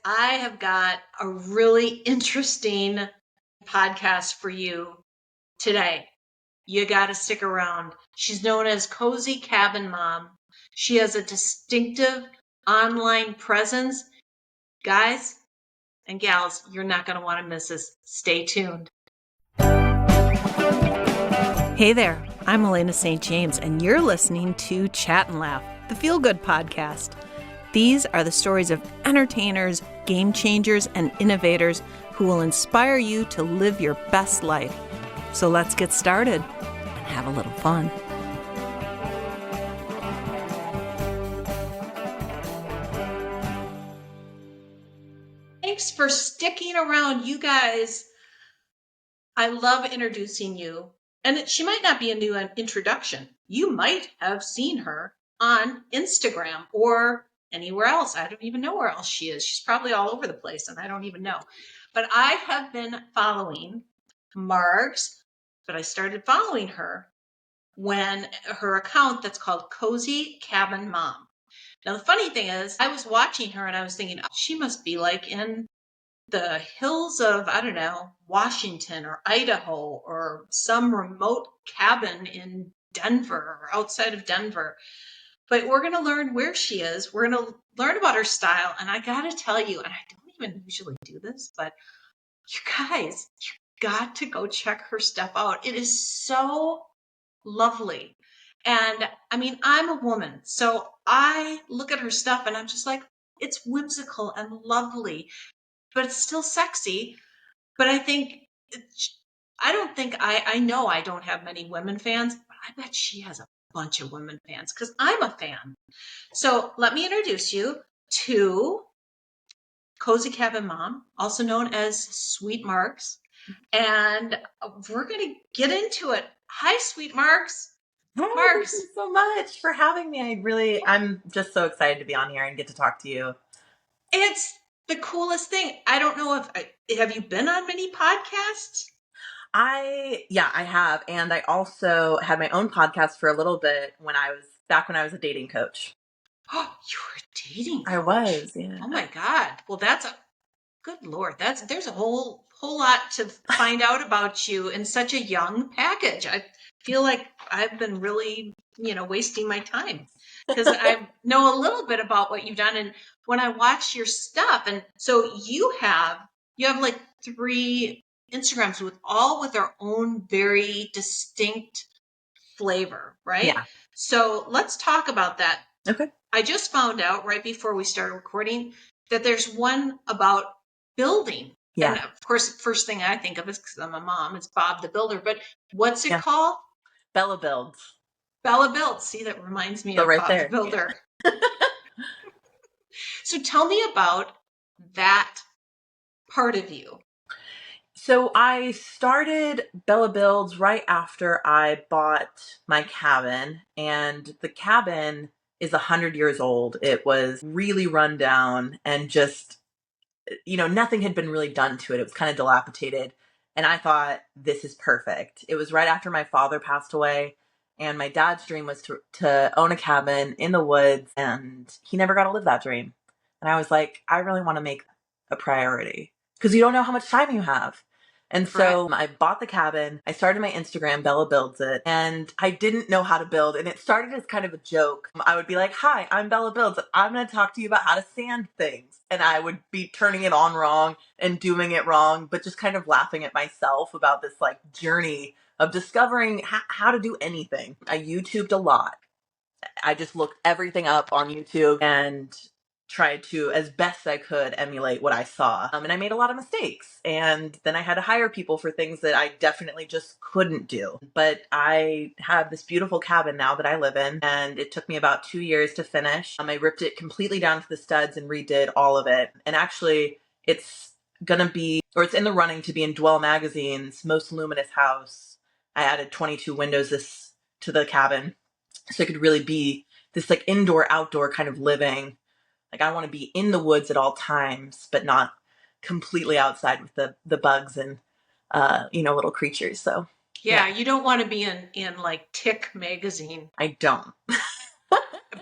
I have got a really interesting podcast for you today. You got to stick around. She's known as Cozy Cabin Mom. She has a distinctive online presence. Guys and gals, you're not going to want to miss this. Stay tuned. Hey there, I'm Elaina St. James, and you're listening to Chat and Laugh, the Feel Good podcast. These are the stories of entertainers, game changers, and innovators who will inspire you to live your best life. So let's get started and have a little fun. Thanks for sticking around, you guys. I love introducing you. And she might not be a new introduction. You might have seen her on Instagram or anywhere else. I don't even know where else she is. She's probably all over the place, and I don't even know. But I have been following Margs, but I started following her when her account that's called Cozy Cabin Mom. Now, the funny thing is, I was watching her and I was thinking, oh, she must be like in the hills of, I don't know, Washington or Idaho or some remote cabin in Denver or outside of Denver. But we're going to learn where she is. We're going to learn about her style. And I got to tell you, and I don't even usually do this, but you guys, you got to go check her stuff out. It is so lovely. And I mean, I'm a woman, so I look at her stuff and I'm just like, it's whimsical and lovely, but it's still sexy. But I think, I know I don't have many women fans, but I bet she has a bunch of women fans because I'm a fan. So let me introduce you to Cozy Cabin Mom, also known as Sweet Marks. And we're going to get into it. Hi, Sweet Marks. Hey, Marks. thank you so much for having me. I'm just so excited to be on here and get to talk to you. It's the coolest thing. I don't know have you been on many podcasts? I have. And I also had my own podcast for a little bit when I was a dating coach. Oh, you were a dating coach. I was, yeah. Oh my God. Well, good Lord. There's a whole lot to find out about you in such a young package. I feel like I've been really, wasting my time because I know a little bit about what you've done. And when I watch your stuff, and so you have like 3 Instagrams with their own very distinct flavor, right? Yeah. So let's talk about that. Okay. I just found out right before we started recording that there's one about building. Yeah. And of course, the first thing I think of is, because I'm a mom, it's Bob the Builder. But what's it called? Bella Builds. Bella Builds. See, that reminds me of right Bob there. the Builder. Yeah. So tell me about that part of you. So I started Bella Builds right after I bought my cabin, and the cabin is 100 years old. It was really run down and just, nothing had been really done to it. It was kind of dilapidated. And I thought, this is perfect. It was right after my father passed away, and my dad's dream was to own a cabin in the woods, and he never got to live that dream. And I was like, I really want to make a priority because you don't know how much time you have. And so I bought the cabin. I started my Instagram, Bella Builds It, and I didn't know how to build. And it started as kind of a joke. I would be like, hi, I'm Bella Builds It. I'm going to talk to you about how to sand things. And I would be turning it on wrong and doing it wrong, but just kind of laughing at myself about this like journey of discovering how to do anything. I YouTubed a lot. I just looked everything up on YouTube and tried to, as best I could, emulate what I saw. And I made a lot of mistakes. And then I had to hire people for things that I definitely just couldn't do. But I have this beautiful cabin now that I live in, and it took me about 2 years to finish. I ripped it completely down to the studs and redid all of it. And actually, it's in the running to be in Dwell Magazine's Most Luminous House. I added 22 windows to the cabin, so it could really be this like indoor-outdoor kind of living. Like I want to be in the woods at all times, but not completely outside with the bugs and, little creatures. So yeah. You don't want to be in like Tick magazine. I don't.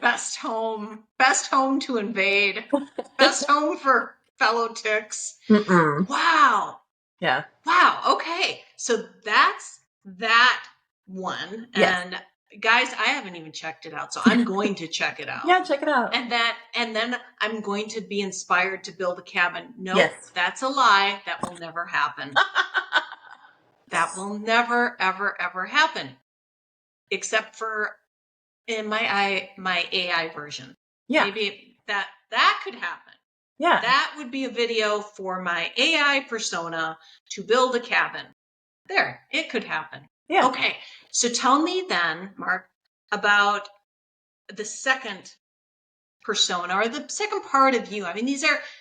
Best home to invade, best home for fellow ticks. Mm-mm. Wow. Yeah. Wow. Okay. So that's that one. Yes. And guys, I haven't even checked it out. So I'm going to check it out. Yeah, check it out. And then I'm going to be inspired to build a cabin. Nope, Yes. that's a lie. That will never happen. That will never, ever, ever happen. Except for in my AI version. Yeah. Maybe that could happen. Yeah. That would be a video for my AI persona to build a cabin. There, it could happen. Yeah. Okay, so tell me then, Mark, about the second persona or the second part of you. I mean,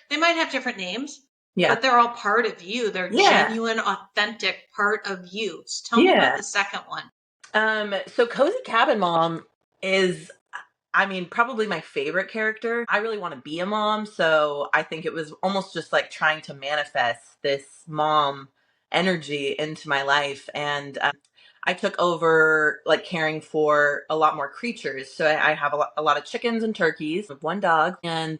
they might have different names, Yeah. but they're all part of you. They're Yeah. genuine, authentic part of you. So tell me Yeah. about the second one. So Cozy Cabin Mom is, I mean, probably my favorite character. I really want to be a mom, so I think it was almost just like trying to manifest this mom energy into my life. And I took over like caring for a lot more creatures. So I have a lot of chickens and turkeys, one dog, and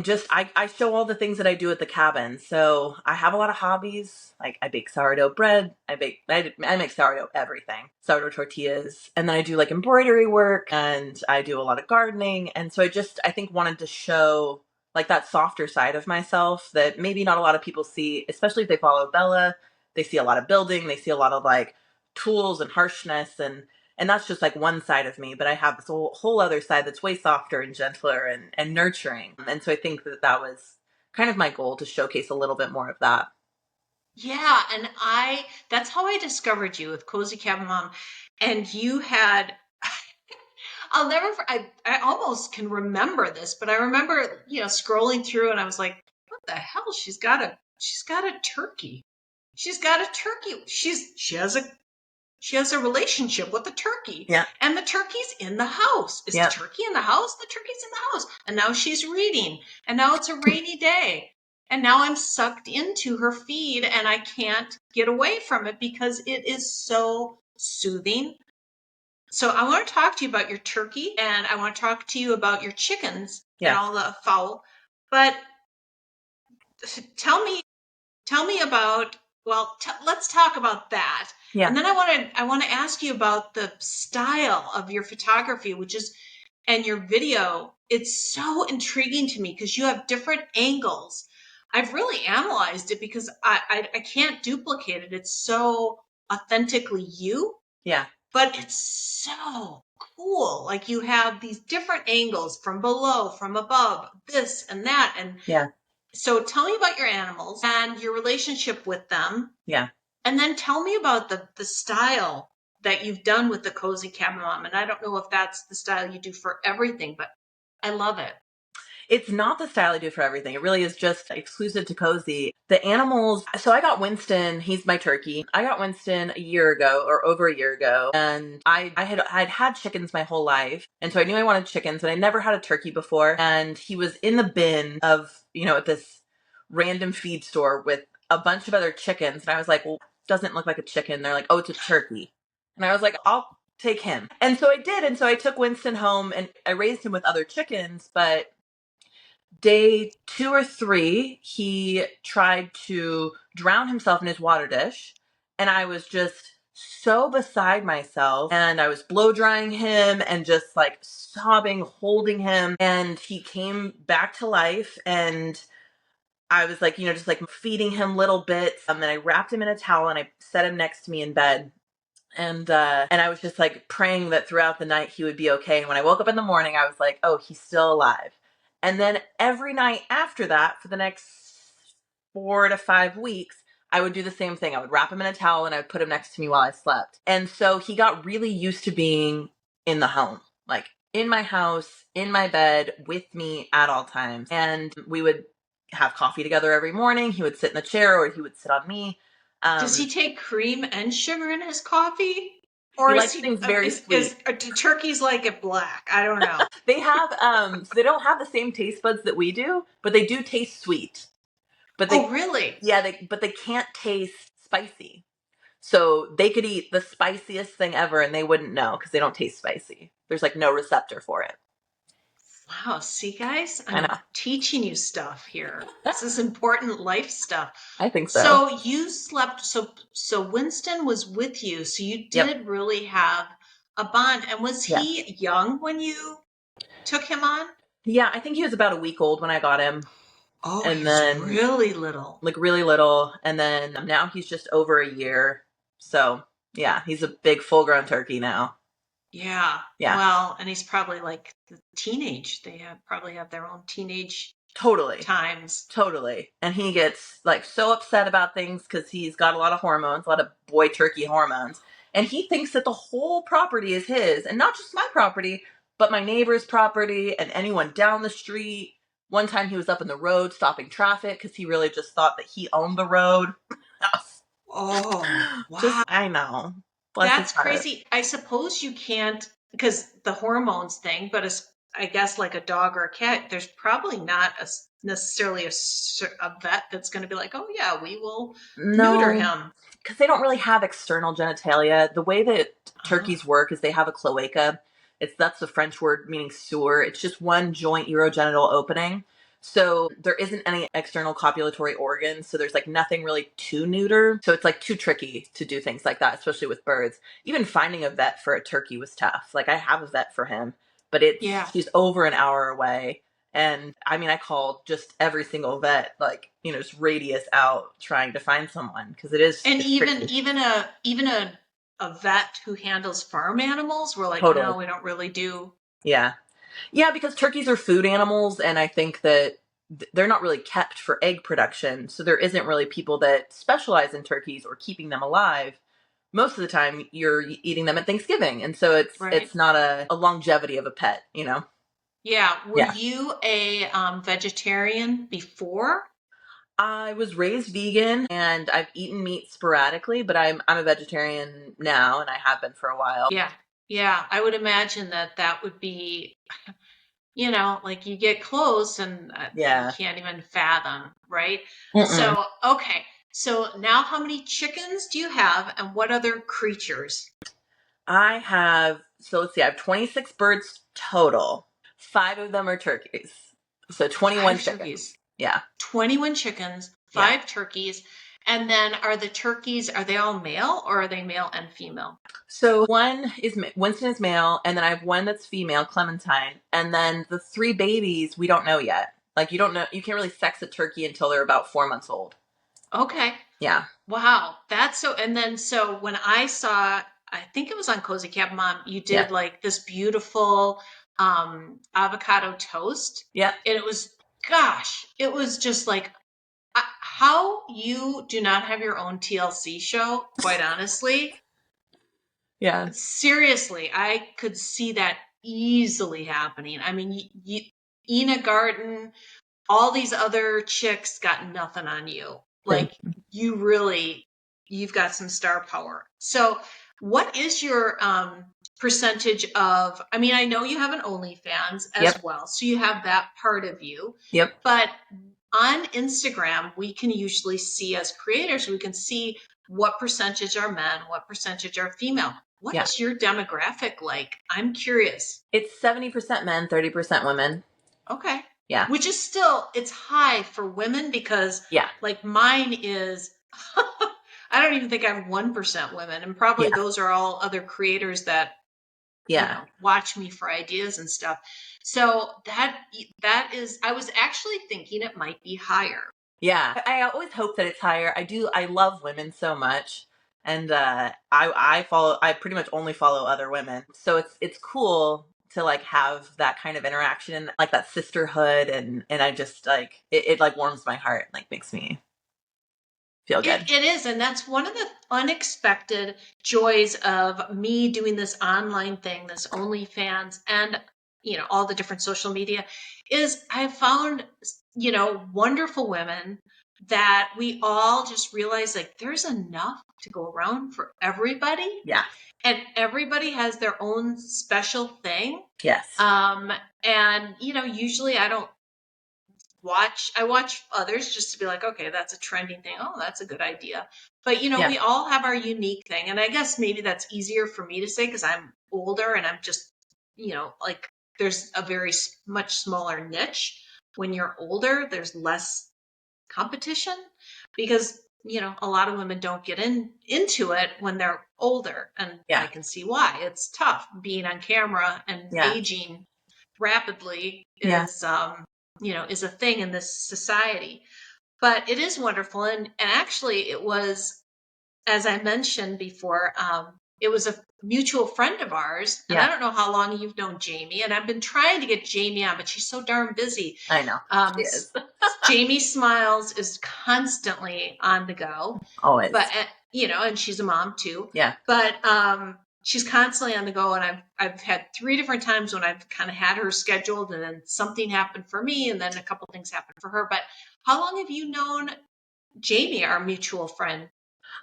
just I show all the things that I do at the cabin. So I have a lot of hobbies. Like I bake sourdough bread. I make sourdough everything. Sourdough tortillas. And then I do like embroidery work and I do a lot of gardening. And so I think wanted to show like that softer side of myself that maybe not a lot of people see, especially if they follow Bella. They see a lot of building, they see a lot of like tools and harshness, and that's just like one side of me, but I have this whole other side that's way softer and gentler and nurturing. And so I think that was kind of my goal, to showcase a little bit more of that. Yeah, and that's how I discovered you with Cozy Cabin Mom. And you had I almost can remember this, but I remember, scrolling through and I was like, what the hell? She's got a turkey. She's got a turkey. She has a relationship with the turkey. Yeah. And the turkey's in the house. Is Yeah. the turkey in the house? The turkey's in the house. And now she's reading. And now it's a rainy day. And now I'm sucked into her feed and I can't get away from it because it is so soothing. So I want to talk to you about your turkey and I want to talk to you about your chickens and Yeah. all the fowl. But tell me about, let's talk about that. Yeah. And then I want to ask you about the style of your photography, and your video. It's so intriguing to me because you have different angles. I've really analyzed it because I can't duplicate it. It's so authentically you. Yeah. But it's so cool. Like you have these different angles from below, from above, this and that. And Yeah. so tell me about your animals and your relationship with them. Yeah. And then tell me about the style that you've done with the Cozy Cabin Mom. And I don't know if that's the style you do for everything, but I love it. It's not the style I do for everything. It really is just exclusive to Cozy. The animals, so I got Winston, he's my turkey. I got Winston a year ago or over a year ago. And I'd had chickens my whole life. And so I knew I wanted chickens, but I never had a turkey before. And he was in the bin of, at this random feed store with a bunch of other chickens. And I was like, well, doesn't look like a chicken. They're like, oh, it's a turkey. And I was like, I'll take him. And so I did. And so I took Winston home and I raised him with other chickens, but day 2 or 3, he tried to drown himself in his water dish. And I was just so beside myself. And I was blow drying him and just like sobbing, holding him. And he came back to life. And I was like, just like feeding him little bits. And then I wrapped him in a towel and I set him next to me in bed. And I was just like praying that throughout the night he would be okay. And when I woke up in the morning, I was like, oh, he's still alive. And then every night after that, for the next 4 to 5 weeks, I would do the same thing. I would wrap him in a towel and I would put him next to me while I slept. And so he got really used to being in the home, like in my house, in my bed, with me at all times. And we would have coffee together every morning. He would sit in the chair or he would sit on me. Does he take cream and sugar in his coffee? Or he likes things very sweet. Do turkeys like it black? I don't know. They have so they don't have the same taste buds that we do, but they do taste sweet. But oh, really? Yeah, but they can't taste spicy. So they could eat the spiciest thing ever and they wouldn't know because they don't taste spicy. There's like no receptor for it. Wow. See, guys, I I'm know. teaching you stuff here. This is important life stuff. I think so. So you slept, so Winston was with you. So you Yep. did really have a bond. And was Yeah. he young when you took him on? Yeah, I think he was about a week old when I got him. Oh, And he's then really little. like really little. And then now he's just over a year. So yeah, he's a big full grown turkey now. Yeah. Yeah. Well, and he's probably like the teenage. They probably have their own teenage Totally. times. Totally. And he gets like so upset about things because he's got a lot of hormones, a lot of boy turkey hormones. And he thinks that the whole property is his, and not just my property, but my neighbor's property and anyone down the street. One time he was up in the road stopping traffic because he really just thought that he owned the road. Oh, Just, wow. I know. Bless his That's heart. crazy. I suppose you can't, because the hormones thing, but I guess like a dog or a cat, there's probably not necessarily a vet that's going to be like, oh, yeah, we will neuter No, him. because they don't really have external genitalia. The way that Oh, turkeys work is they have a cloaca. That's the French word meaning sewer. It's just one joint urogenital opening. So there isn't any external copulatory organs. So there's like nothing really to neuter. So it's like too tricky to do things like that, especially with birds. Even finding a vet for a turkey was tough. Like I have a vet for him, but yeah. she's over an hour away. And I mean, I called just every single vet, like, just radius out trying to find someone because And it's tricky. even a vet who handles farm animals, we're like, no, Totally. we don't really do. Yeah. Yeah, because turkeys are food animals. And I think that they're not really kept for egg production. So there isn't really people that specialize in turkeys or keeping them alive. Most of the time, you're eating them at Thanksgiving. And so Right. it's not a longevity of a pet, you know? Yeah. Were Yeah. you a vegetarian before? I was raised vegan and I've eaten meat sporadically, but I'm a vegetarian now and I have been for a while. Yeah. Yeah. I would imagine that that would be, like you get close and you Yeah. can't even fathom, right? Mm-mm. So, okay. So now how many chickens do you have and what other creatures? I have, so let's see, I have 26 birds total. Five of them are turkeys. So 21 Five chickens. turkeys, Yeah. 21 chickens, Yeah. five turkeys. And then are the turkeys, are they all male or are they male and female? So one is, Winston is male, and then I have one that's female, Clementine. And then the three babies, we don't know yet. Like, you don't know, you can't really sex a turkey until they're about 4 months old. Okay. Yeah. Wow. That's so, and then so when I saw, I think it was on Cozy Cat Mom, you Yeah. did like this beautiful avocado toast. Yeah. And it was, gosh, it was just like how you do not have your own TLC show, quite honestly. Yeah. Seriously, I could see that easily happening. I mean, Ina Garten, all these other chicks got nothing on you. Thank Like you really, you've got some star power. So what is your percentage of, I mean, I know you have an OnlyFans Yep. as well. So you have that part of you, Yep. but on Instagram, we can usually see as creators, we can see what percentage are men, what percentage are female. What Yeah. is your demographic like? I'm curious. It's 70% men, 30% women. Okay. Yeah. Which is still, it's high for women because Yeah. like mine is, I don't even think I have 1% women. And probably Yeah. those are all other creators that, Yeah. watch me for ideas and stuff. So that is, I was actually thinking it might be higher. Yeah. I always hope that it's higher. I love women so much. And I pretty much only follow other women. So it's cool to like have that kind of interaction, like that sisterhood, and I just like it like warms my heart, like makes me feel good. It is, and that's one of the unexpected joys of me doing this online thing, this OnlyFans, and all the different social media, is I found wonderful women that we all just realize like there's enough to go around for everybody, Yeah. and everybody has their own special thing. Yes. And usually I watch others just to be like, okay, that's a trending thing. Oh, that's a good idea. But Yeah. we all have our unique thing. And I guess maybe that's easier for me to say because I'm older and I'm just, like there's a very much smaller niche. When you're older, there's less competition because, you know, a lot of women don't get into it when they're older. And I Yeah. can see why. It's tough being on camera, and Yeah. aging rapidly Yeah. is, you know, is a thing in this society. But it is wonderful. And actually, it was, as I mentioned before, it was a mutual friend of ours. And I Yeah. don't know how long you've known Jamie, and I've been trying to get Jamie on, but she's so darn busy. I know. She Um, is. Jamie Smiles is constantly on the go, but Always. you know, and she's a mom too. Yeah. But she's constantly on the go, and I've had 3 different times when I've kind of had her scheduled, and then something happened for me, and then a couple things happened for her. But how long have you known Jamie, our mutual friend?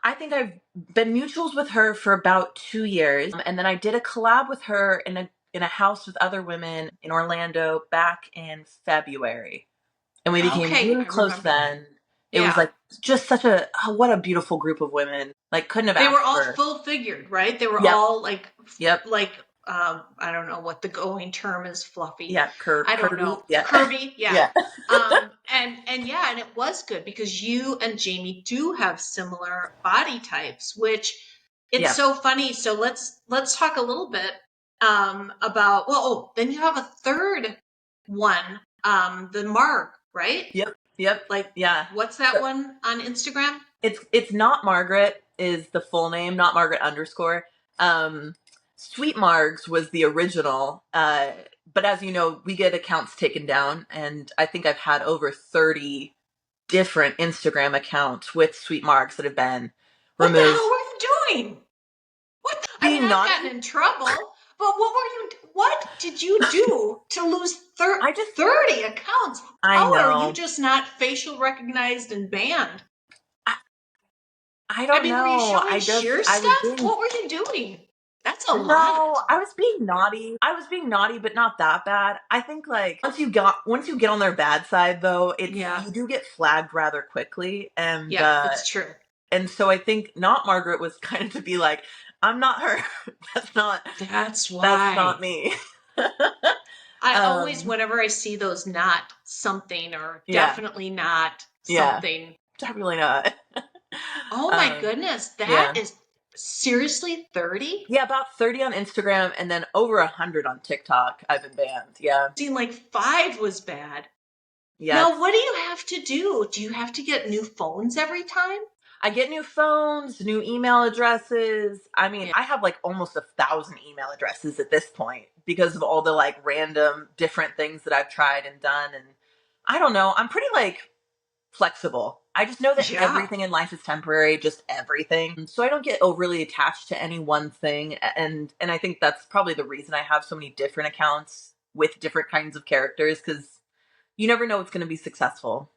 I think I've been mutuals with her for about 2 years. And then I did a collab with her in a house with other women in Orlando back in February. And we became Okay, really I close remember that. then. It was Yeah. like just such a, oh, what a beautiful group of women. Like couldn't have They were asked all for. full figured, right? They were Yep. all like, Yep. like, I don't know what the going term is, fluffy. Yeah. I don't Curvy. know. Yeah. Curvy, yeah. Yeah. And yeah, and it was good because you and Jamie do have similar body types, which it's Yeah. so funny. So let's talk a little bit about, well, oh, then you have a third one, the Mark, right? Yep. Yep. Like, Yeah. what's So that one on Instagram? it's not Margaret is the full name, not Margaret underscore. Um, Sweet Margs was the original. But as you know, we get accounts taken down, and I think I've had over 30 different Instagram accounts with Sweet Margs that have been What the hell removed. were you doing? I mean, Being I've gotten naughty, in trouble, but what did you do to lose I just, 30 accounts? I How are you know. just not facial recognized and banned? I, I I don't mean, were you know. showing sheer I was stuff? being What were you doing? That's a No, lot. I was being naughty. I was being naughty, but not that bad. I think like once you get on their bad side though, it's Yeah. you do get flagged rather quickly. Yeah, it's true. And so I think not Margaret was kind of to be like, I'm not her. that's not That's that's not why. me. I always, um whenever I see those not something or yeah, definitely not yeah. something, Definitely not. oh my goodness, that Yeah. is seriously 30? Yeah, about 30 on Instagram and then over 100 on TikTok. I've been banned. Yeah. Seemed like 5 was bad. Yeah, Now, what do you have to do? Do you have to get new phones every time? I get new phones, new email addresses. I mean, Yeah. I have like almost 1,000 email addresses at this point because of all the like random different things that I've tried and done. And I don't know, I'm pretty like flexible. I just know that Yeah. everything in life is temporary, just everything. So I don't get overly attached to any one thing. And I think that's probably the reason I have so many different accounts with different kinds of characters because you never know what's going to be successful.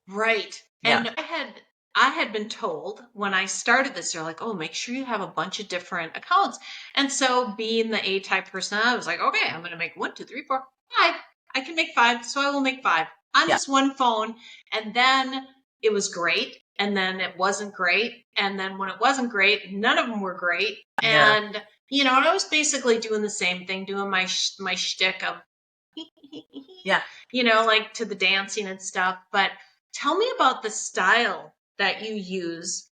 Right. Yeah. And I had been told when I started this, they're like, oh, make sure you have a bunch of different accounts. And so being the A-type person, I was like, okay, I'm gonna make 1, 2, 3, 4, 5. I can make 5, so I will make 5 on Yeah. this one phone. And then it was great. And then it wasn't great. And then when it wasn't great, none of them were great. Yeah. And you know, and I was basically doing the same thing, doing my shtick of Yeah. you know, like to the dancing and stuff. But tell me about the style that you use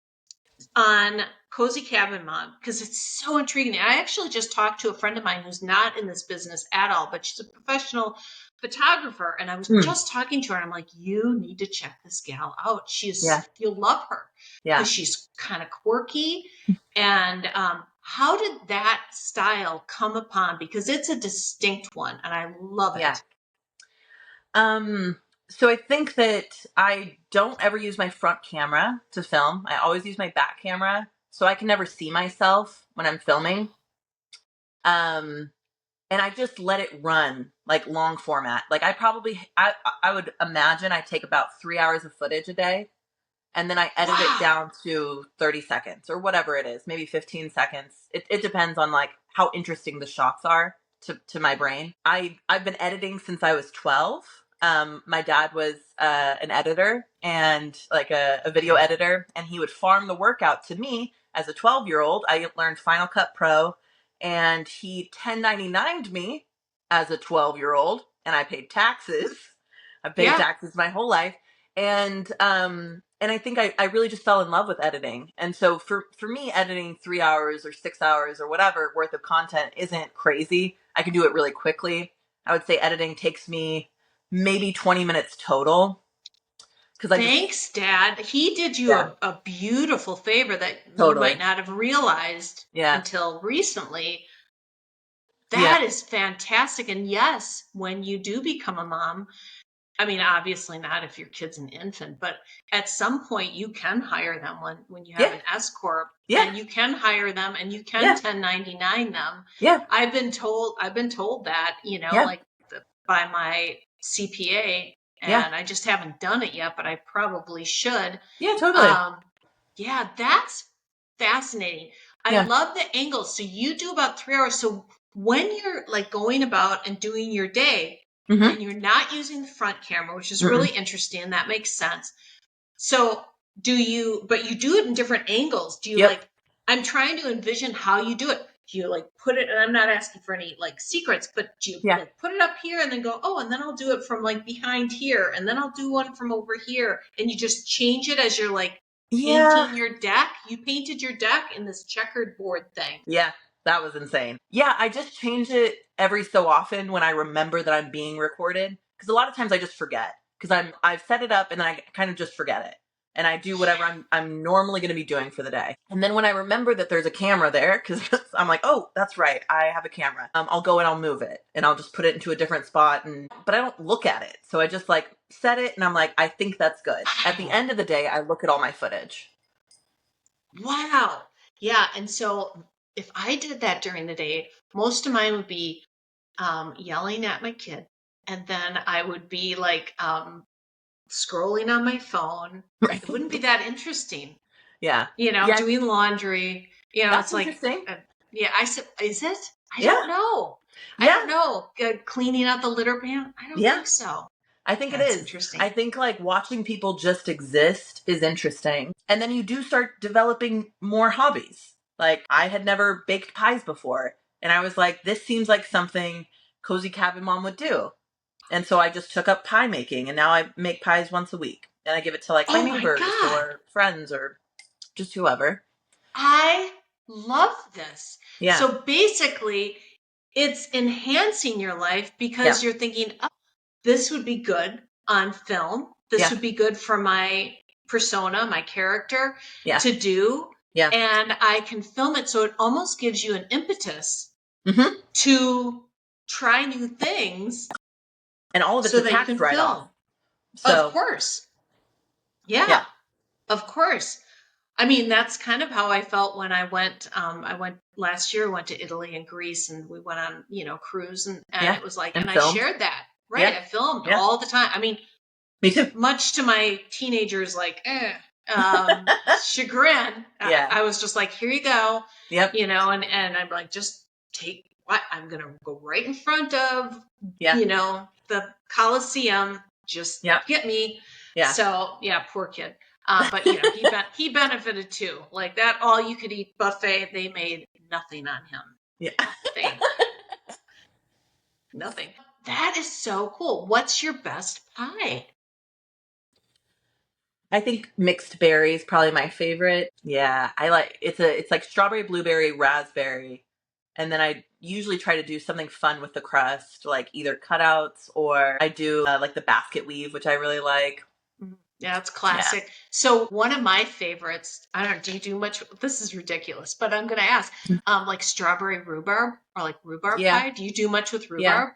on Cozy Cabin Mom because it's so intriguing. I actually just talked to a friend of mine who's not in this business at all, but she's a professional photographer. And I was Hmm. just talking to her, and I'm like, you need to check this gal out. Yeah. You'll love her Yeah. because she's kind of quirky. And how did that style come upon? Because it's a distinct one, and I love Yeah. it. So I think that I don't ever use my front camera to film. I always use my back camera, so I can never see myself when I'm filming. Um, and I just let it run like long format. Like I would imagine I take about 3 hours of footage a day, and then I edit it Wow. down to 30 seconds or whatever it is, maybe 15 seconds. It depends on like how interesting the shots are to my brain. I've been editing since I was 12. My dad was an editor and like a video editor, and he would farm the workout to me as a 12-year-old. I learned Final Cut Pro, and he 1099'd me as a 12-year-old, and I paid taxes. I've paid taxes my whole life. And I think I really just fell in love with editing. And so for me, editing 3 hours or 6 hours or whatever worth of content isn't crazy. I can do it really quickly. I would say editing takes me maybe 20 minutes total. Thanks, Dad. He did you a beautiful favor that you might not have realized until recently. That is fantastic. And yes, when you do become a mom, I mean, obviously not if your kid's an infant, but at some point you can hire them when you have an S corp, and you can hire them and you can 1099 them. I've been told that, like by my CPA, and I just haven't done it yet, but I probably should. Yeah, totally. Yeah, that's fascinating. I love the angle. So you do about 3 hours. So when you're like going about and doing your day, and you're not using the front camera, which is really interesting, and that makes sense. So but you do it in different angles. Do you I'm trying to envision how you do it. Do you like put it, and I'm not asking for any like secrets, but do you like put it up here and then go, oh, and then I'll do it from like behind here, and then I'll do one from over here, and you just change it as you're like painting your deck? You painted your deck in this checkered board thing. Yeah, that was insane. Yeah, I just change it every so often when I remember that I'm being recorded, because a lot of times I just forget, because I've set it up and then I kind of just forget it. And I do whatever I'm normally going to be doing for the day. And then when I remember that there's a camera there, because I'm like, oh, that's right, I have a camera. I'll go and I'll move it, and I'll just put it into a different spot. But I don't look at it. So I just like set it, and I'm like, I think that's good. At the end of the day, I look at all my footage. Wow. Yeah. And so if I did that during the day, most of mine would be yelling at my kid. And then I would be like scrolling on my phone. It wouldn't be that interesting. Yeah. Doing laundry. That's it's interesting. like, I said, is it? I don't know. I don't know. Cleaning out the litter pan? I don't think so. I think it is interesting. I think like watching people just exist is interesting. And then you do start developing more hobbies. Like I had never baked pies before, and I was like, this seems like something Cozy Cabin Mom would do. And so I just took up pie making, and now I make pies once a week, and I give it to like my neighbors or friends or just whoever. I love this. Yeah. So basically, it's enhancing your life because you're thinking, oh, this would be good on film. This would be good for my persona, my character to do. Yeah. And I can film it. So it almost gives you an impetus to try new things. And all of it's attached right off. So, of course. Yeah. Of course. I mean, that's kind of how I felt when I went last year, went to Italy and Greece, and we went on, cruise, and it was like, and I shared that, right? I filmed all the time. I mean, me too. Much to my teenagers, like, chagrin. I was just like, here you go. Yep. And I'm like, just take what I'm going to go right in front of, the Coliseum. Just get me. Yeah. So poor kid. But he benefited too. Like that all you could eat buffet, they made nothing on him. Yeah. Nothing. That is so cool. What's your best pie? I think mixed berry is probably my favorite. Yeah, I like it's like strawberry, blueberry, raspberry, and then I usually try to do something fun with the crust, like either cutouts, or I do like the basket weave, which I really like. Yeah, it's classic. Yeah. So one of my favorites, I don't know, do you do much? This is ridiculous, but I'm going to ask, like strawberry rhubarb or like rhubarb pie. Do you do much with rhubarb? Yeah.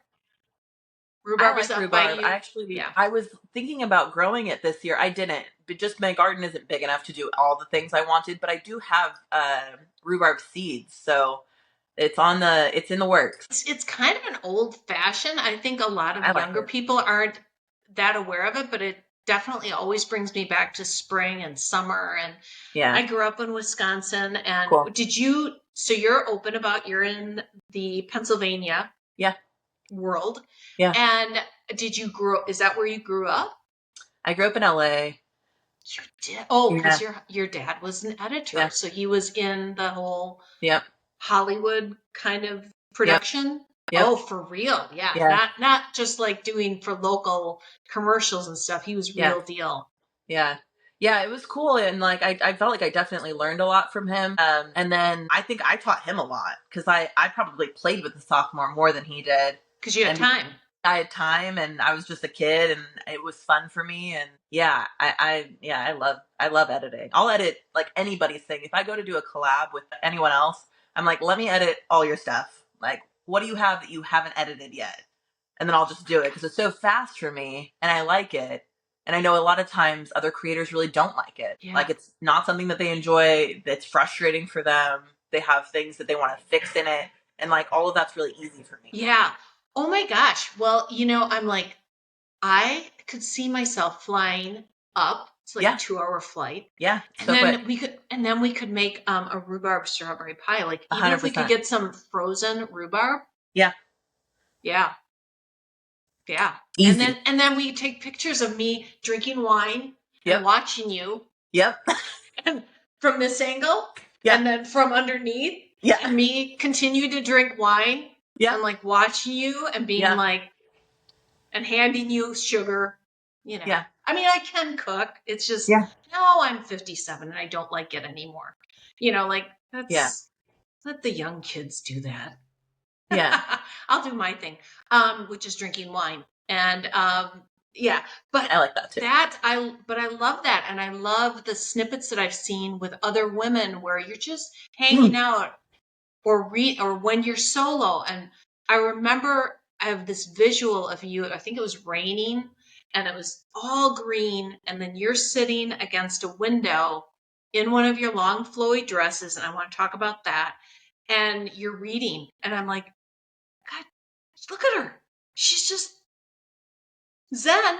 Rhubarb is up by you. I was thinking about growing it this year. I didn't, but just my garden isn't big enough to do all the things I wanted, but I do have rhubarb seeds. So it's in the works. It's kind of an old fashioned. I think a lot of younger people aren't that aware of it, but it definitely always brings me back to spring and summer. And I grew up in Wisconsin. And so you're in the Pennsylvania world. Yeah. And is that where you grew up? I grew up in LA. You did? Oh, because your dad was an editor. Yeah. So he was in the whole Hollywood kind of production. Yep. Oh, for real. Yeah. Yeah. Not just like doing for local commercials and stuff. He was Yeah. real deal. Yeah. Yeah, it was cool. And like, I felt like I definitely learned a lot from him. And then I think I taught him a lot because I probably played with the sophomore more than he did. Because you had And time. I had time and I was just a kid and it was fun for me. And yeah, I love editing. I'll edit like anybody's thing. If I go to do a collab with anyone else, I'm like, let me edit all your stuff. Like, what do you have that you haven't edited yet? And then I'll just do it because it's so fast for me and I like it. And I know a lot of times other creators really don't like it. Yeah. Like it's not something that they enjoy. It's frustrating for them. They have things that they want to fix in it. And like all of that's really easy for me. Yeah. Oh my gosh. Well, I'm like, I could see myself flying up. It's like a Yeah. 2-hour flight. Yeah. And So quick. then we could make a rhubarb strawberry pie. Like even if we could 100%. get some frozen rhubarb. Yeah. Yeah. Yeah. Easy. And then we take pictures of me drinking wine and Yep. watching you. Yep. And from this angle. Yeah. And then from underneath. Yeah. And me continue to drink wine. Yeah. And like watching you and being like, and handing you sugar, Yeah. I mean, I can cook. It's just, Yeah. now I'm 57 and I don't like it anymore. Like let the young kids do that. Yeah. I'll do my thing, which is drinking wine. And yeah, but I like that too. but I love that. And I love the snippets that I've seen with other women where you're just hanging out or when you're solo. And I remember I have this visual of you. I think it was raining and it was all green. And then you're sitting against a window in one of your long flowy dresses. And I want to talk about that. And you're reading. And I'm like, God, look at her. She's just zen.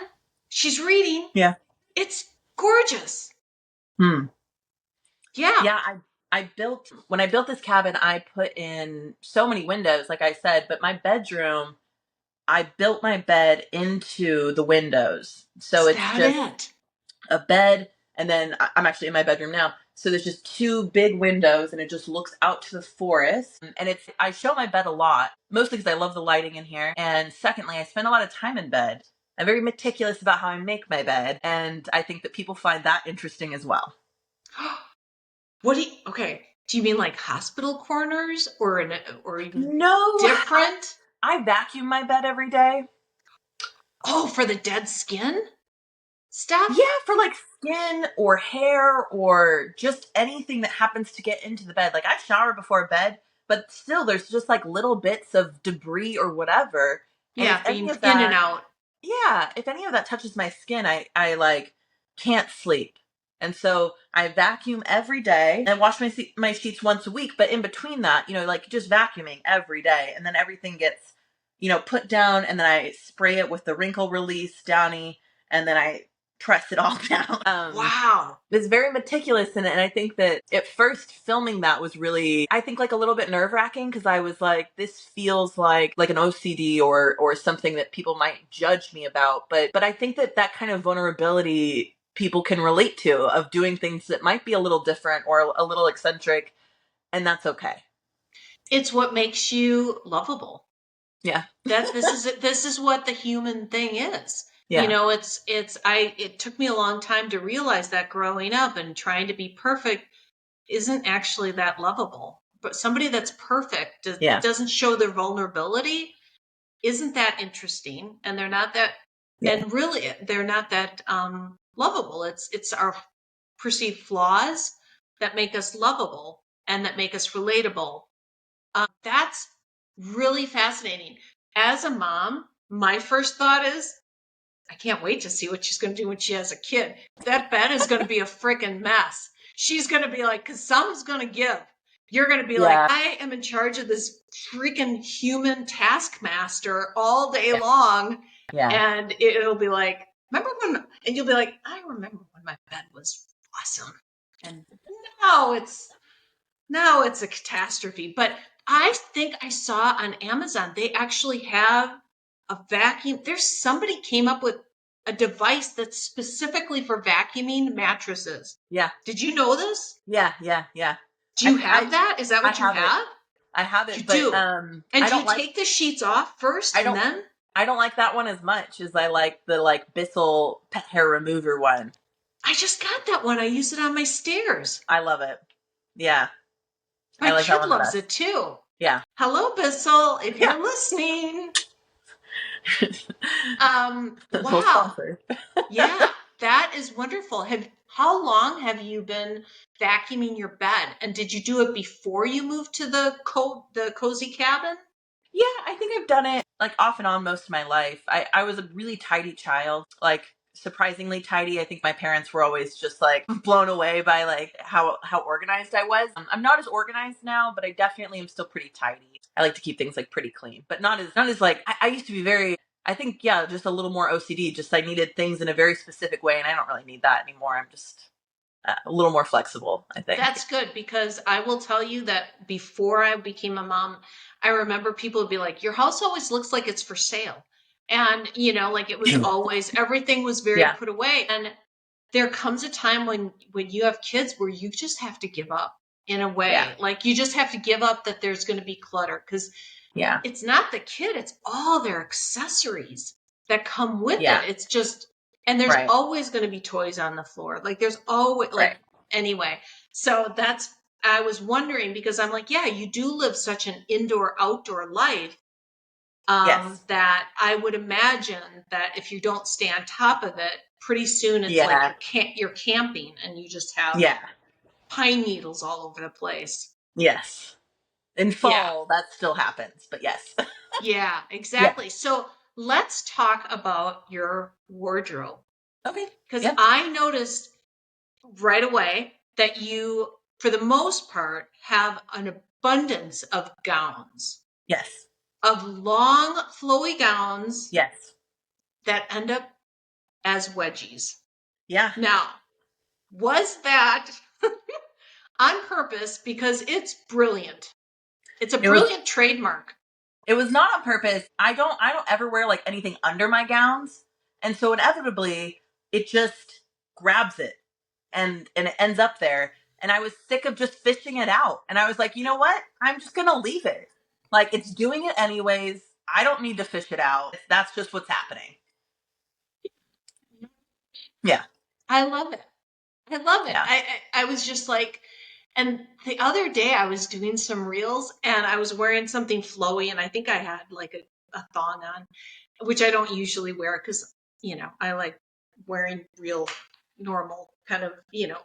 She's reading. Yeah. It's gorgeous. Hmm. Yeah. Yeah. When I built this cabin, I put in so many windows, like I said, but my bedroom, I built my bed into the windows. So Is it's that just it? a bed. And then I'm actually in my bedroom now. So there's just 2 big windows and it just looks out to the forest. And I show my bed a lot, mostly because I love the lighting in here. And secondly, I spend a lot of time in bed. I'm very meticulous about how I make my bed. And I think that people find that interesting as well. Okay. Do you mean like hospital corners or even No, different? I vacuum my bed every day. Oh, for the dead skin stuff? Yeah, for like skin or hair or just anything that happens to get into the bed. Like I shower before bed, but still there's just like little bits of debris or whatever. And Yeah, if being any of in and that, out. yeah, if any of that touches my skin, I like can't sleep. And so I vacuum every day and wash my sheets once a week. But in between that, like just vacuuming every day. And then everything gets, put down and then I spray it with the wrinkle release Downy and then I press it all down. Wow. It's very meticulous in it. And I think that at first filming that was really, I think like a little bit nerve wracking because I was like, this feels like an OCD or something that people might judge me about. But I think that kind of vulnerability people can relate to of doing things that might be a little different or a little eccentric. And that's okay. It's what makes you lovable. Yeah. This is what the human thing is. Yeah. It took me a long time to realize that growing up and trying to be perfect isn't actually that lovable. But somebody that's perfect that doesn't show their vulnerability isn't that interesting, and they're not that and really they're not that lovable. It's our perceived flaws that make us lovable and that make us relatable. That's really fascinating. As a mom, my first thought is, I can't wait to see what she's going to do when she has a kid. That bed is going to be a freaking mess. She's going to be like, because something's going to give. You're going to be like, I am in charge of this freaking human taskmaster all day long. Yeah. And it'll be like, and you'll be like, I remember when my bed was awesome. And now it's a catastrophe. But I think I saw on Amazon, they actually have a vacuum. Somebody came up with a device that's specifically for vacuuming mattresses. Yeah. Did you know this? Yeah. Do you have that? Is that what you have? I have You it, but do. And I do you don't like. take the sheets off first I and don't. then? I don't like that one as much as I like the Bissell pet hair remover one. I just got that one. I use it on my stairs. I love it. Yeah, My I like that kid one the loves best. it too. Yeah. Hello, Bissell, if Yeah. you're listening. Full Wow. sponsor. Yeah, that is wonderful. How long have you been vacuuming your bed? And did you do it before you moved to the cozy cabin? Yeah, I think I've done it like off and on most of my life. I was a really tidy child, like surprisingly tidy. I think my parents were always just like blown away by like how organized I was. I'm not as organized now, but I definitely am still pretty tidy. I like to keep things like pretty clean, but not as like I used to be very. I think yeah, just a little more OCD. Just I needed things in a very specific way, and I don't really need that anymore. I'm just a little more flexible, I think. That's good because I will tell you that before I became a mom, I remember people would be like, "Your house always looks like it's for sale." And, like it was always, everything was very Yeah, put away. And there comes a time when you have kids where you just have to give up in a yeah, way. Like you just have to give up that there's going to be clutter because yeah, it's not the kid, it's all their accessories that come with it. yeah. It's just, and there's Right, always going to be toys on the floor. Like there's always, right. like, anyway. So I was wondering because I'm like, yeah, you do live such an indoor outdoor life, Yes. that I would imagine that if you don't stay on top of it, pretty soon it's like Yeah. you're camping and you just have Yeah. pine needles all over the place. Yes. In Yeah. fall, that still happens, but yes. Yeah, Yeah. exactly. So let's talk about your wardrobe Okay. because Yeah. I noticed right away that you, for the most part, have an abundance of gowns, Yes. of long, flowy gowns Yes. that end up as wedgies. Yeah. Now, was that on purpose? Because it's brilliant. It's a It was brilliant trademark. it was not on purpose. I don't ever wear like anything under my gowns. And so inevitably it just grabs it and it ends up there. And I was sick of just fishing it out. And I was like, you know what? I'm just gonna leave it. Like it's doing it anyways. I don't need to fish it out. That's just what's happening. Yeah. I love it. I love it. Yeah. I was just like, and the other day I was doing some reels and I was wearing something flowy and I think I had like a thong on, which I don't usually wear because, I like wearing real normal kind of,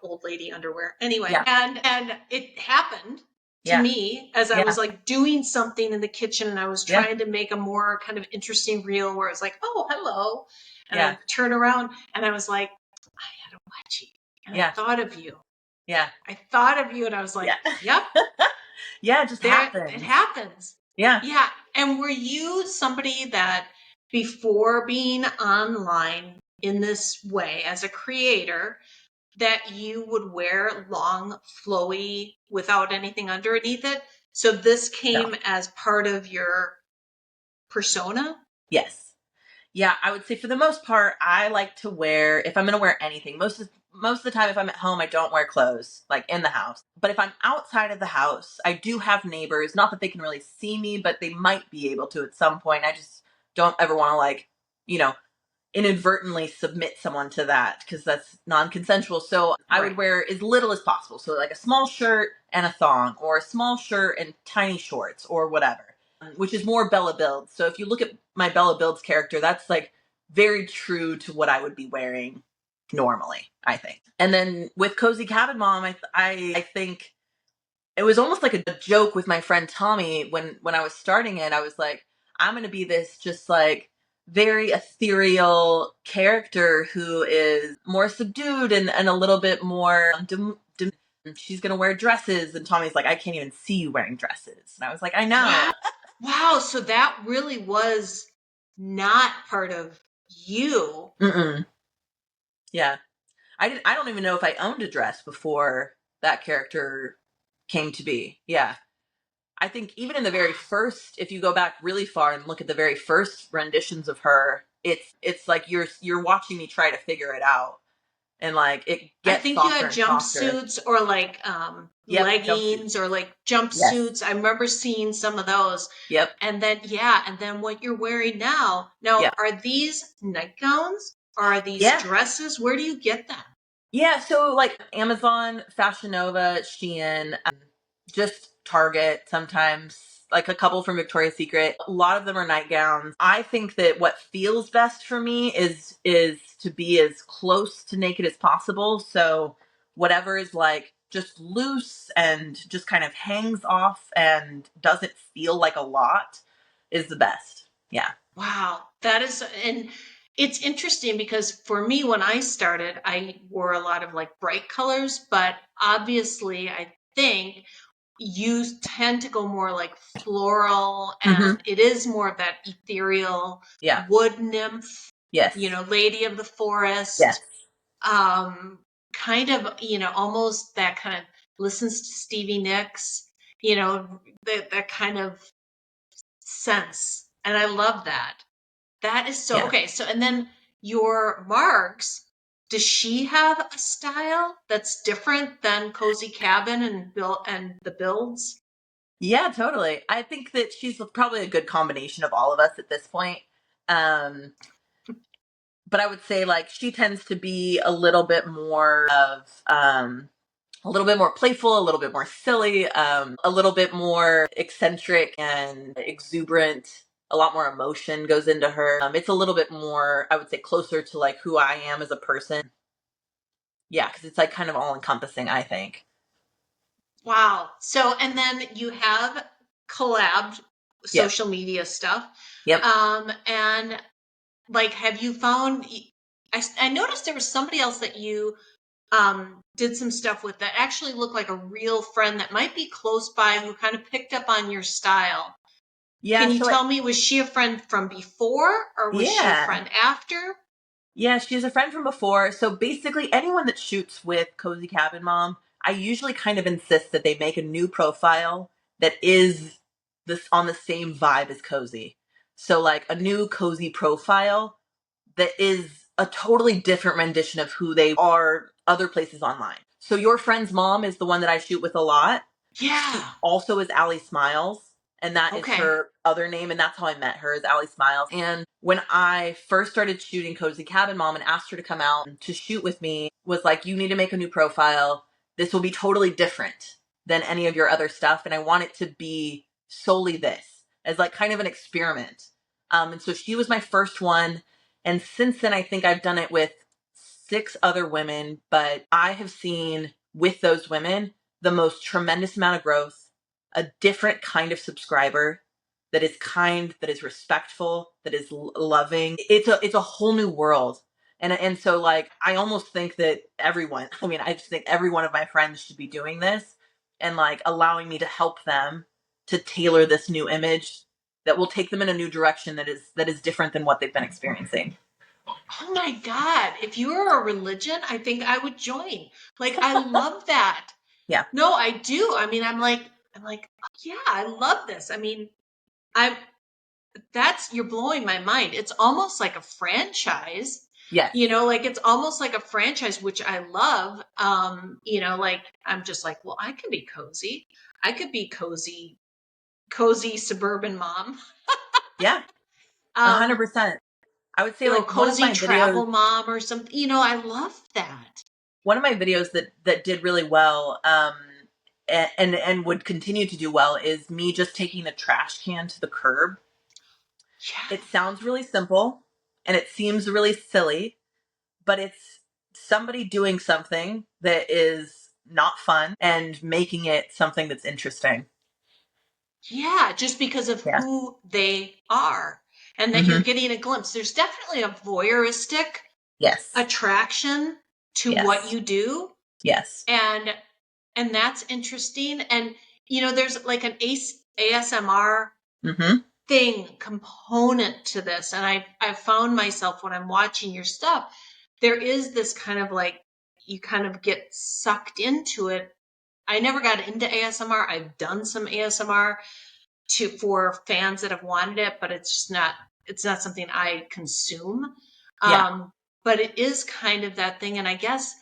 old lady underwear. Anyway, Yeah. and it happened to Yeah. me as I Yeah. was like doing something in the kitchen and I was Yeah. trying to make a more kind of interesting reel where it's like, oh, hello. And Yeah. I turn around and I was like, I had a wedgie. And I Yeah. thought of you. Yeah. I thought of you and I was like, Yeah. yep, Yeah, it just there it happens. happens. Yeah. Yeah. And were you somebody that before being online in this way as a creator, that you would wear long, flowy without anything underneath it? So this No. came as part of your persona? Yes. Yeah, I would say for the most part, I like to wear if I'm going to wear anything. Most of the time if I'm at home, I don't wear clothes like in the house. But if I'm outside of the house, I do have neighbors, not that they can really see me, but they might be able to at some point. I just don't ever want to like, you know, inadvertently submit someone to that because that's non-consensual. So I would Right. wear as little as possible. So like a small shirt and a thong, or a small shirt and tiny shorts, or whatever, which is more Bella Builds. So if you look at my Bella Builds character, that's like very true to what I would be wearing normally, I think. And then with Cozy Cabin Mom, I think it was almost like a joke with my friend Tommy when I was starting it. I was like, I'm going to be this just like very ethereal character who is more subdued and a little bit more she's going to wear dresses. And Tommy's like, I can't even see you wearing dresses. And I was like, I know. Wow. Wow. So that really was not part of you. Mm-mm. Yeah. I don't even know if I owned a dress before that character came to be. Yeah. I think even in the very first, if you go back really far and look at the very first renditions of her, it's like you're watching me try to figure it out. and like it I gets think you softer had and softer. jumpsuits or like Yep, jumpsuit. leggings or like Yes. jumpsuits. I remember seeing some of those. Yep. And then, yeah, and then what you're wearing now. Now, Yep. are these nightgowns or are these Yeah. dresses? Where do you get them? Yeah. So like Amazon, Fashion Nova, Shein, just Target sometimes, like a couple from Victoria's Secret. A lot of them are nightgowns. I think that what feels best for me is to be as close to naked as possible. So whatever is like just loose and just kind of hangs off and doesn't feel like a lot is the best. Yeah. Wow, that is, and it's interesting because for me, when I started, I wore a lot of like bright colors, but obviously, I think you tend to go more like floral Hmm. and it is more of that ethereal Yeah. wood nymph, Yes. lady of the Yes. forest, um, kind of, almost that kind of listens to Stevie Nicks, that kind of sense. And I love that. That is so Yeah. okay. So, and then your marks, does she have a style that's different than Cozy Cabin and Bill and the Builds? Yeah, totally. I think that she's probably a good combination of all of us at this point. Um, but I would say like she tends to be a little bit more of a little bit more playful, a little bit more silly, a little bit more eccentric and exuberant. A lot more emotion goes into her. It's a little bit more, I would say, closer to like who I am as a person. Yeah, because it's like kind of all encompassing, I think. Wow. So, and then you have collabed Yep. social media stuff. Yep. And like, have you found, I noticed there was somebody else that you did some stuff with that actually looked like a real friend that might be close by who kind of picked up on your style. Yeah. Can you So like, tell me, was she a friend from before or was she a yeah. friend after? Yeah, she's a friend from before. So basically, anyone that shoots with Cozy Cabin Mom, I usually kind of insist that they make a new profile that is this on the same vibe as Cozy. So like a new Cozy profile that is a totally different rendition of who they are other places online. So your friend's mom is the one that I shoot with a lot. She Yeah. also is Allie Smiles, and that is Okay. her other name, and that's how I met her, is Allie Smiles. And when I first started shooting Cozy Cabin Mom and asked her to come out to shoot with me, was like, you need to make a new profile. This will be totally different than any of your other stuff, and I want it to be solely this as like kind of an experiment. And so she was my first one, and since then I think I've done it with 6 other women, but I have seen with those women the most tremendous amount of growth, a different kind of subscriber that is kind, that is respectful, that is loving. It's a whole new world. And so like I almost think that everyone, I mean, I just think every one of my friends should be doing this and like allowing me to help them to tailor this new image that will take them in a new direction that is different than what they've been experiencing. Oh my God. If you were a religion, I think I would join. Like, I love that. Yeah. No, I do. I mean, I'm like, yeah, I love this. I mean, I'm, you're blowing my mind. It's almost like a franchise, Yes. like it's almost like a franchise, which I love. Like I'm just like, well, I can be cozy. I could be cozy suburban mom. Yeah. a hundred Um, percent. I would say like cozy travel mom or something. I love that. one of my videos that did really well, and would continue to do well is me just taking the trash can to the curb. It Yeah. sounds really simple and it seems really silly, but it's somebody doing something that is not fun and making it something that's interesting. Yeah, just because of Yeah. who they are and that you're Hmm. getting a glimpse. There's definitely a voyeuristic Yes. attraction to what Yes. you do. Yes. And that's interesting. And there's like an ASMR Hmm. thing component to this. And I found myself when I'm watching your stuff, there is this kind of like you kind of get sucked into it. I never got into ASMR. I've done some ASMR for fans that have wanted it, but it's not something I consume. Yeah. Um, but it is kind of that thing. And I guess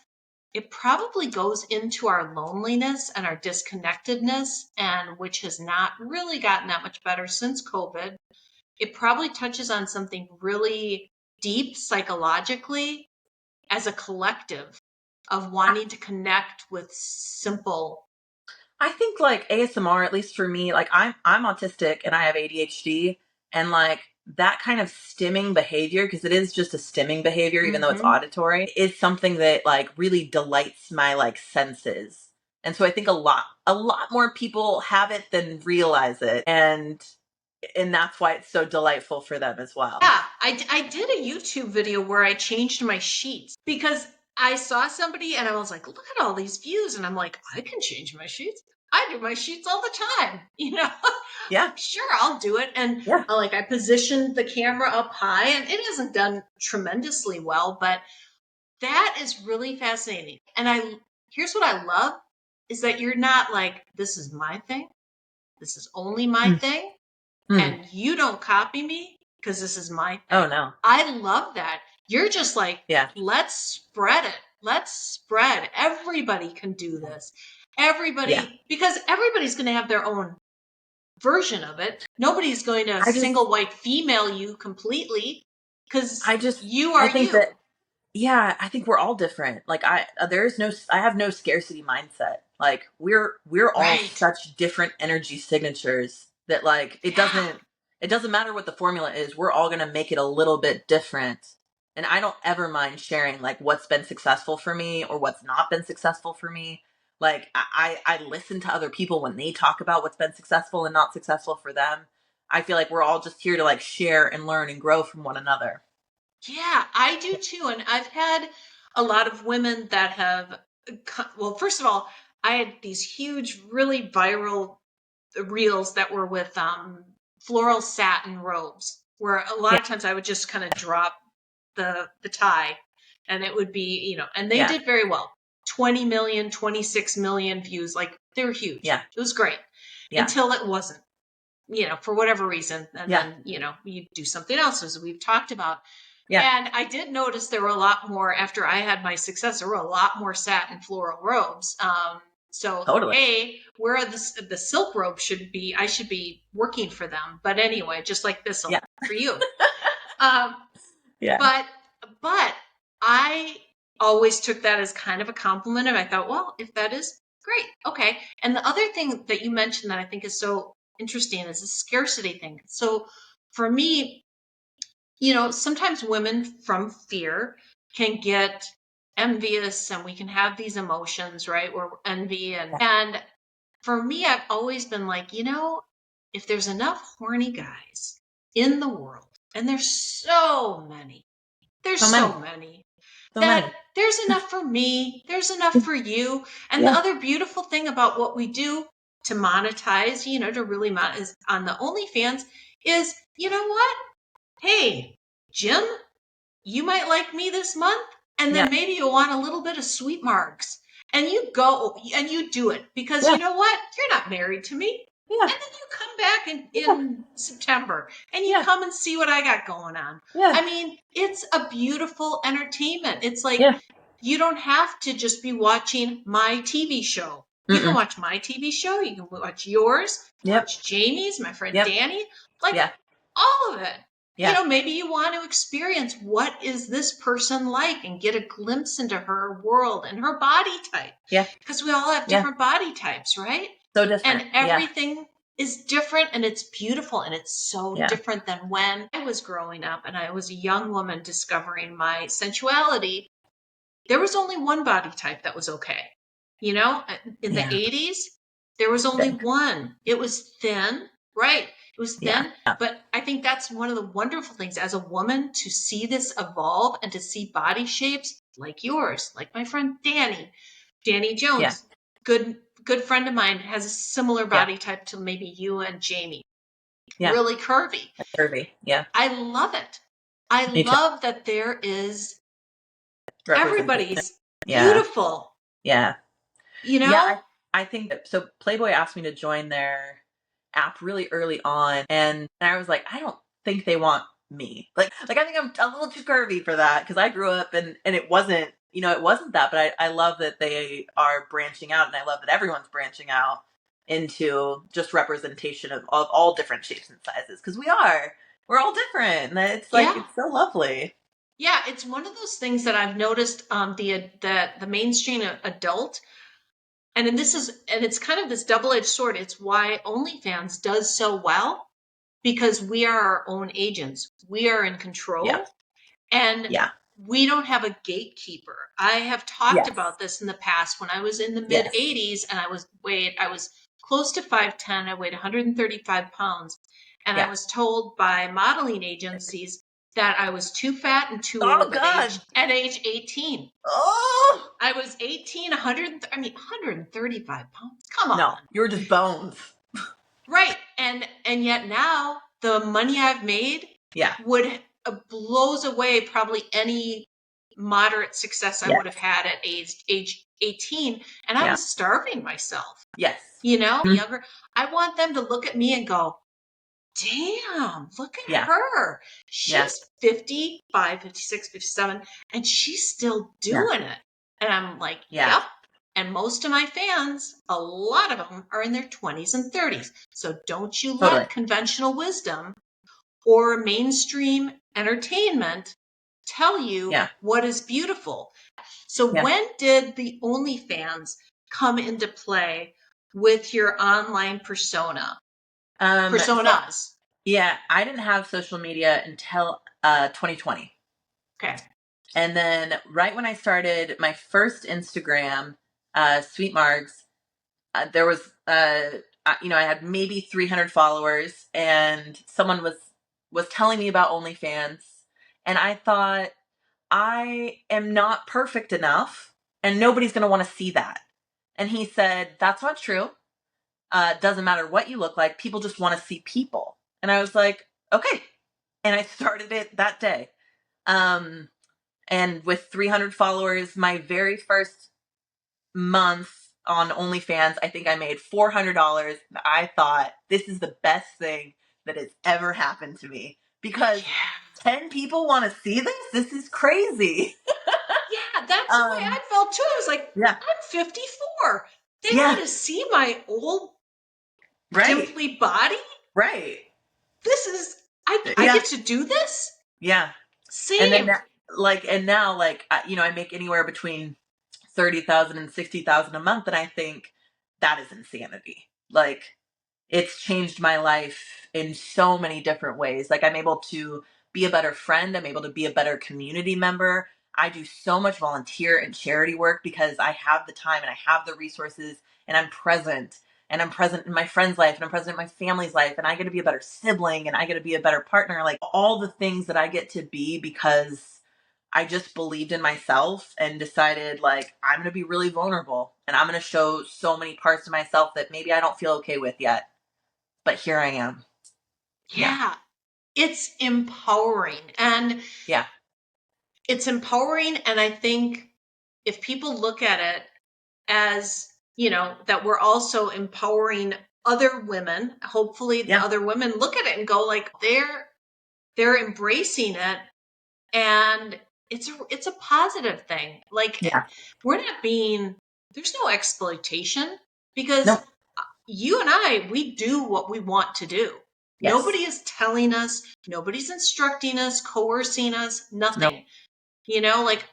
it probably goes into our loneliness and our disconnectedness, and which has not really gotten that much better since COVID. It probably touches on something really deep psychologically as a collective of wanting to connect with simple. I think like ASMR, at least for me, like I'm autistic and I have ADHD, and like that kind of stimming behavior, because it is just a stimming behavior, even though it's Mm-hmm. auditory, is something that like really delights my like senses. And so I think a lot more people have it than realize it. And that's why it's so delightful for them as well. Yeah, I did a YouTube video where I changed my sheets because I saw somebody and I was like, look at all these views. And I'm like, I can change my sheets. I do my sheets all the time. Yeah. Sure, I'll do it. And Yeah. I positioned the camera up high and it hasn't done tremendously well, but that is really fascinating. And here's what I love is that you're not like, this is my thing. This is only my Mm. thing Mm. and you don't copy me because this is my Oh thing. no. I love that. You're just like, Yeah. let's spread it. Let's spread. Everybody can do this. Yeah. Because everybody's going to have their own version of it. Nobody's going to I just single white female you completely because I just you I are think that you. yeah, I think we're all different. Like I have no scarcity mindset. Like we're all Right. such different energy signatures that like Yeah. it doesn't matter what the formula is. We're all going to make it a little bit different. And I don't ever mind sharing like what's been successful for me or what's not been successful for me. Like I listen to other people when they talk about what's been successful and not successful for them. I feel like we're all just here to like share and learn and grow from one another. Yeah, I do too. And I've had a lot of women that have, well, first of all, I had these huge, really viral reels that were with floral satin robes, where a lot Yeah. of times I would just kind of drop the tie and it would be, and they Yeah. did very well. 20 million, 26 million views. Like they were huge. Yeah. It was great Yeah. until it wasn't, for whatever reason. And Yeah. then, you do something else as we've talked about. Yeah. And I did notice there were a lot more after I had my success. There were a lot more satin floral robes. So Totally. hey, where the silk robe should be? I should be working for them. But anyway, just like this Yeah. for you. Um, Yeah. but I always took that as kind of a compliment, and I thought, well, if that is great, okay. And the other thing that you mentioned that I think is so interesting is the scarcity thing. So for me, sometimes women from fear can get envious and we can have these emotions, right? Where envy and for me, I've always been like, if there's enough horny guys in the world, and there's So many. so many, So that many. there's enough for me, there's enough for you. And the Yeah. other beautiful thing about what we do to monetize, to really monetize on the OnlyFans is, you know what? Hey, Jim, you might like me this month, and Yeah. then maybe you'll want a little bit of sweet marks. And you go and you do it because Yeah. you know what? You're not married to me. Yeah. And then you come back Yeah. in September and you Yeah. come and see what I got going on. Yeah. I mean, it's a beautiful entertainment. It's like Yeah. you don't have to just be watching my TV show. You can Mm-mm. watch my TV show. You can watch yours, Yep. watch Jamie's, my friend Yep. Danny, like Yeah. all of it. Yeah. Maybe you want to experience what is this person like and get a glimpse into her world and her body type. Yeah. Because we all have Yeah. different body types, right? So different. And Yeah. everything is different and it's beautiful and it's so Yeah. different than when I was growing up and I was a young woman discovering my sensuality. There was only one body type that was okay. In the Yeah. 80s, there was only Think. one. It was thin, right? It was Yeah. thin. Yeah. But I think that's one of the wonderful things as a woman to see this evolve and to see body shapes like yours, like my friend Danny Yeah. Jones. Good friend of mine has a similar Yeah. body type to maybe you and Jamie. Yeah. Really curvy. Curvy. Yeah. I love it. I Me too. love that there is Representation. everybody's Yeah. beautiful. Yeah. You Yeah. know? I think that, so Playboy asked me to join their app really early on, and I was like, I don't think they want me. Like I think I'm a little too curvy for that because I grew up and it wasn't, it wasn't that, but I love that they are branching out, and I love that everyone's branching out into just representation of all different shapes and sizes, because we're all different, and it's like, Yeah. it's so lovely. Yeah, it's one of those things that I've noticed the mainstream adult, and it's kind of this double-edged sword. It's why OnlyFans does so well, because we are our own agents. We are in Yeah. control, and Yeah. we don't have a gatekeeper. I have talked Yes. about this in the past when I was in the mid Yes. 80s, and I was close to 5'10. I weighed 135 pounds, and I Yeah. was told by modeling agencies that I was too fat and too Oh old God. at age 18. Oh I was 18, 135 pounds. Come no, on. you were just bones. Right. And yet now the money I've made Yeah. would blows away probably any moderate success I Yes. would have had at age 18, and I Yeah. was starving myself. Yes. Younger. I want them to look at me and go, "Damn, look at Yeah. her. Yeah. She's 55, 56, 57, and she's still Yeah. doing it." And I'm like, Yeah. "Yep." And most of my fans, a lot of them are in their 20s and 30s. So don't you Totally. let conventional wisdom or mainstream entertainment tell you Yeah. what is beautiful. So Yeah. when did the OnlyFans come into play with your online So personas? yeah, I didn't have social media until 2020. Okay. And then right when I started my first Instagram, Sweet Margs, there was, I had maybe 300 followers, and someone was telling me about OnlyFans, and I thought, I am not perfect enough, and nobody's going to want to see that. And he said, that's not true. Doesn't matter what you look like. People just want to see people. And I was like, okay. And I started it that day. And with 300 followers, my very first month on OnlyFans, I think I made $400. I thought, this is the best thing that has ever happened to me, because Yeah. 10 people want to see this. This is crazy. Yeah, that's the way I felt too. I was like, Yeah. I'm 54. They Yeah. want to see my old Right. dimply body. Right. This is I Yeah. get to do this. Yeah. And then Same. now, I make anywhere between 30,000 and 60,000 a month, and I think that is insanity. Like, it's changed my life in so many different ways. Like, I'm able to be a better friend. I'm able to be a better community member. I do so much volunteer and charity work because I have the time and I have the resources, and I'm present. And I'm present in my friend's life, and I'm present in my family's life, and I get to be a better sibling, and I get to be a better partner. Like, all the things that I get to be because I just believed in myself and decided, like, I'm going to be really vulnerable, and I'm going to show so many parts of myself that maybe I don't feel okay with yet. But here I am. Yeah. It's empowering. And Yeah. it's empowering. And I think if people look at it as, that we're also empowering other women, hopefully the Yeah. other women look at it and go like, they're embracing it, and it's a positive thing. Like, Yeah. we're not being, there's no exploitation, because Nope. you and we do what we want to do. Yes. Nobody is telling us, nobody's instructing us, coercing us, nothing. Nope. Like,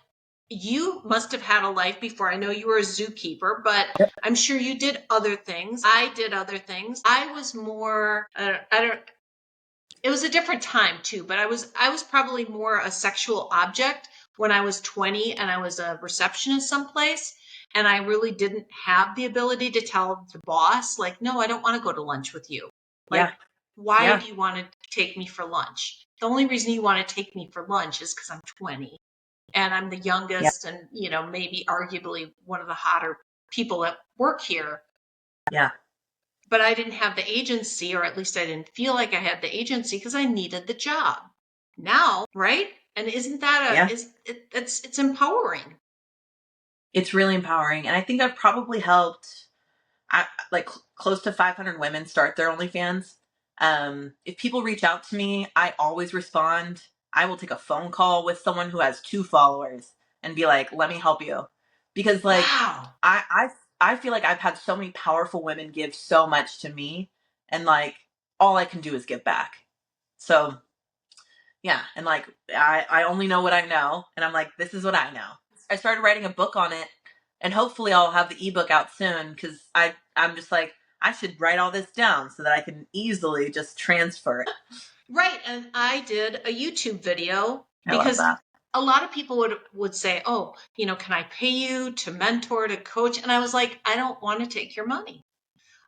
you must have had a life before. I know you were a zookeeper, but Yep. I'm sure you did other things. I did other things. I was more, I don't, it was a different time too, but I was probably more a sexual object when I was 20, and I was a receptionist someplace, and I really didn't have the ability to tell the boss, like, no, I don't want to go to lunch with you. Yeah. Like, why Yeah. do you want to take me for lunch? The only reason you want to take me for lunch is because I'm 20 and I'm the Yeah. youngest, and maybe arguably one of the hotter people that work here. Yeah. But I didn't have the agency, or at least I didn't feel like I had the agency, because I needed the job. Now, right? And isn't that Yeah. it's empowering. It's really empowering. And I think I've probably helped close to 500 women start their OnlyFans. If people reach out to me, I always respond. I will take a phone call with someone who has 2 followers and be like, let me help you. Because like Wow. I feel like I've had so many powerful women give so much to me, and like all I can do is give back. So yeah, and like I only know what I know, and I'm like, this is what I know. I started writing a book on it, and hopefully I'll have the ebook out soon, because I'm just like, I should write all this down so that I can easily just transfer it. Right. And I did a YouTube video I love because that. a lot of people would say, oh, can I pay you to mentor, to coach? And I was like, I don't want to take your money.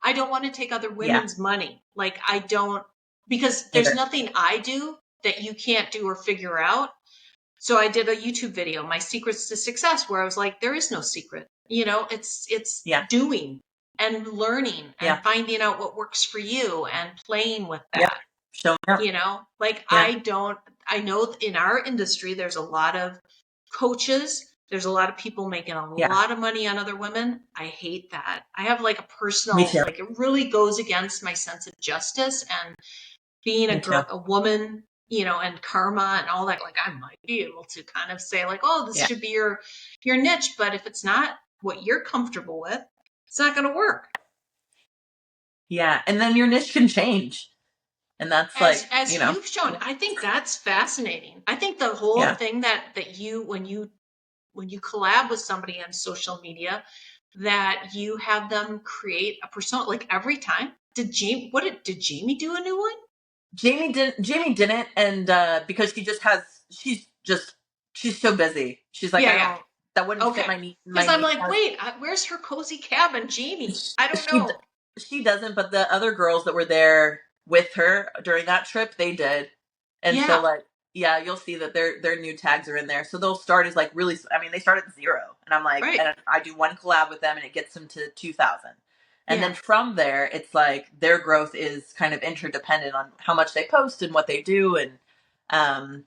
I don't want to take other Yeah, women's money. Like, I don't, because there's either. nothing I do that you can't do or figure out. So I did a YouTube video, My Secrets to Success, where I was like, there is no secret. It's Yeah, doing and learning and yeah, finding out what works for you and playing with yeah. that. Showing up. Like, Yeah, I know in our industry there's a lot of coaches, there's a lot of people making a yeah. lot of money on other women. I hate that. I have like a Me personal, too. like, it really goes against my sense of justice and being a Me too. girl, a woman, and karma and all that. Like, I might be able to kind of say like, oh, this Yeah, should be your niche, but if it's not what you're comfortable with, it's not going to work. yeah. And then your niche can change, and that's as like, as you've shown, I think that's fascinating. I think the whole yeah. thing that you, when you collab with somebody on social media, that you have them create a persona. Like, every time, did Jamie do a new one? Jamie didn't, and because she's so busy. She's like, Yeah, I yeah. don't, that wouldn't fit Okay. my need Because my I'm need. like, wait, where's her cozy cabin, Jamie? I don't She know. she doesn't, but the other girls that were there with her during that trip, they did. And so Yeah. like, yeah, you'll see that their new tags are in there. So they'll start as like really, I mean, they start at 0, and I'm like, Right. and I do one collab with them, and it gets them to 2,000. And Yeah. then from there, it's like their growth is kind of interdependent on how much they post and what they do, um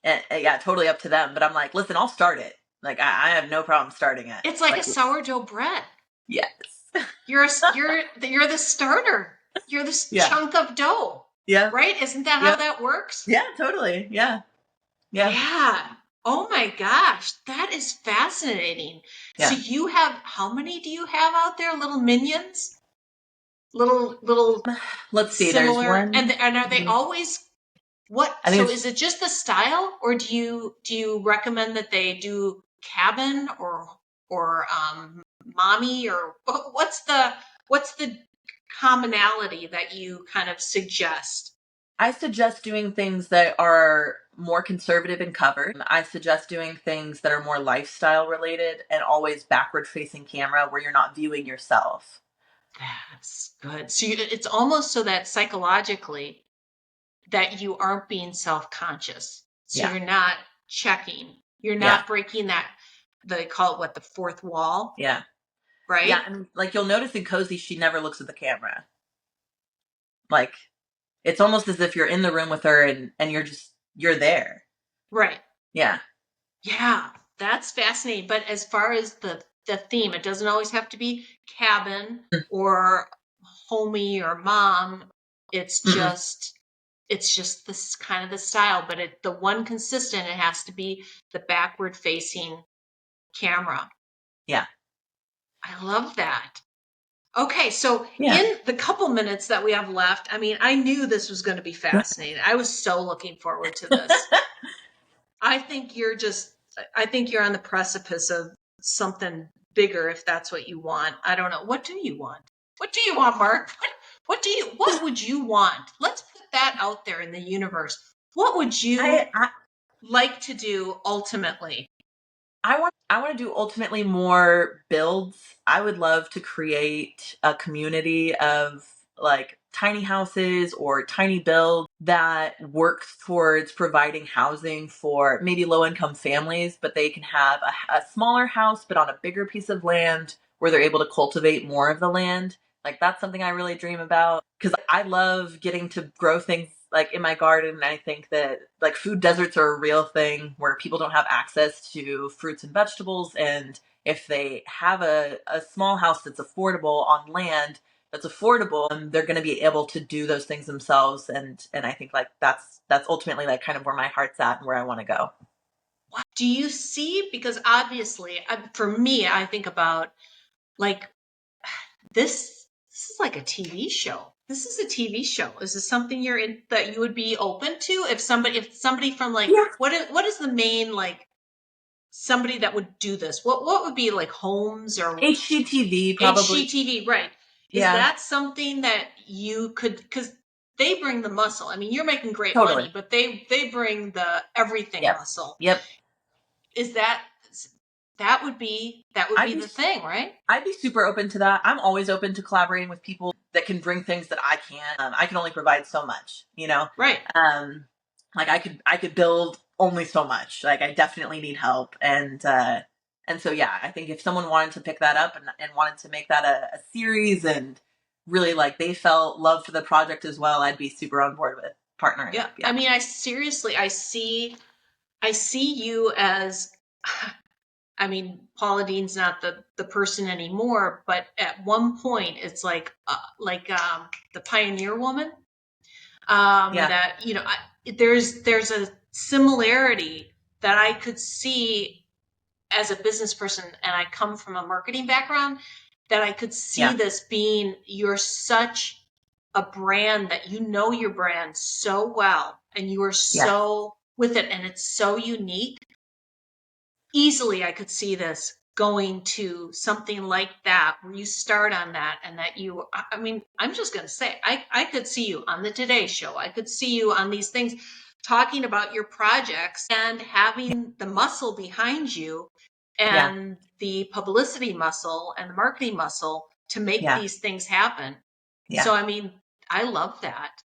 and yeah, totally up to them. But I'm like, listen, I'll start it. Like I have no problem starting it. It's like a Like, sourdough bread. yes. You're the starter. You're this Yeah. chunk of dough. Yeah. Right? Isn't that how Yeah. that works? Yeah, totally. Yeah. Yeah. Yeah. Oh my gosh, that is fascinating. So Yeah. you have, how many do you have out there? Little minions? Little Let's see. There's similar, and one. are they always, what, I think so it's is it just the style, or do you recommend that they do cabin or mommy, or what's the commonality that you kind of suggest? I suggest doing things that are more conservative and covered. I suggest doing things that are more lifestyle related and always backward facing camera where you're not viewing yourself. That's good. So it's almost so that psychologically that you aren't being self-conscious. So Yeah. you're not checking. You're Yeah. not breaking that, they call it, what, the fourth wall, Yeah. Yeah. right? And like you'll notice in Cozy, she never looks at the camera. Like it's almost as if you're in the room with her, and you're there. Right. Yeah. Yeah, that's fascinating. But as far as the theme, it doesn't always have to be cabin or homey or mom. It's Mm-mm. just it's just this kind of the style, but the one consistent, it has to be the backward facing camera. Yeah. I love that. Okay, so Yeah. in the couple minutes that we have left, I mean, I knew this was going to be fascinating. I was so looking forward to this. I think you're just, I think you're on the precipice of something bigger if that's what you want. I don't know. What do you want? What do you want, Mark? What would you want? Let's put that out there in the universe. What would you I like to do ultimately? I want to do ultimately more builds. I would love to create a community of like tiny houses or tiny builds that work towards providing housing for maybe low income families, but they can have a smaller house but on a bigger piece of land where they're able to cultivate more of the land. Like that's something I really dream about, because I love getting to grow things like in my garden. And I think that like food deserts are a real thing where people don't have access to fruits and vegetables. And if they have a small house that's affordable on land, that's affordable, and they're going to be able to do those things themselves. And I think like that's ultimately like kind of where my heart's at and where I want to go. What do you see? Because obviously, for me, I think about like this. This is like a TV show. This is a TV show. Is this something you're in that you would be open to if somebody from like Yeah. what is the main like somebody that would do this? What would be like Homes or HGTV probably. HGTV? Right. Is Yeah, that something that you could, because they bring the muscle. I mean, you're making great totally. money, but they bring the everything Yep. muscle. Yep. Is that would be I'd be the thing, right? I'd be super open to that. I'm always open to collaborating with people that can bring things that I can't. I can only provide so much, you know. Right. Like I could build only so much. Like I definitely need help, and so yeah, I think if someone wanted to pick that up and wanted to make that a series and really like they felt love for the project as well, I'd be super on board with partnering Yeah. up. Yeah. I mean, I see you as, I mean, Paula Dean's not the person anymore, but at one point it's like the pioneer woman. Yeah. That there's a similarity that I could see as a business person, and I come from a marketing background, that I could see Yeah. this being, you're such a brand that you know your brand so well, and you are Yeah. so with it, and it's so unique. Easily I could see this going to something like that where you start on that, and that you, I mean, I'm just going to say, I could see you on the Today Show. I could see you on these things talking about your projects and having the muscle behind you Yeah. and the publicity muscle and the marketing muscle to make Yeah. these things happen. Yeah. So, I mean, I love that.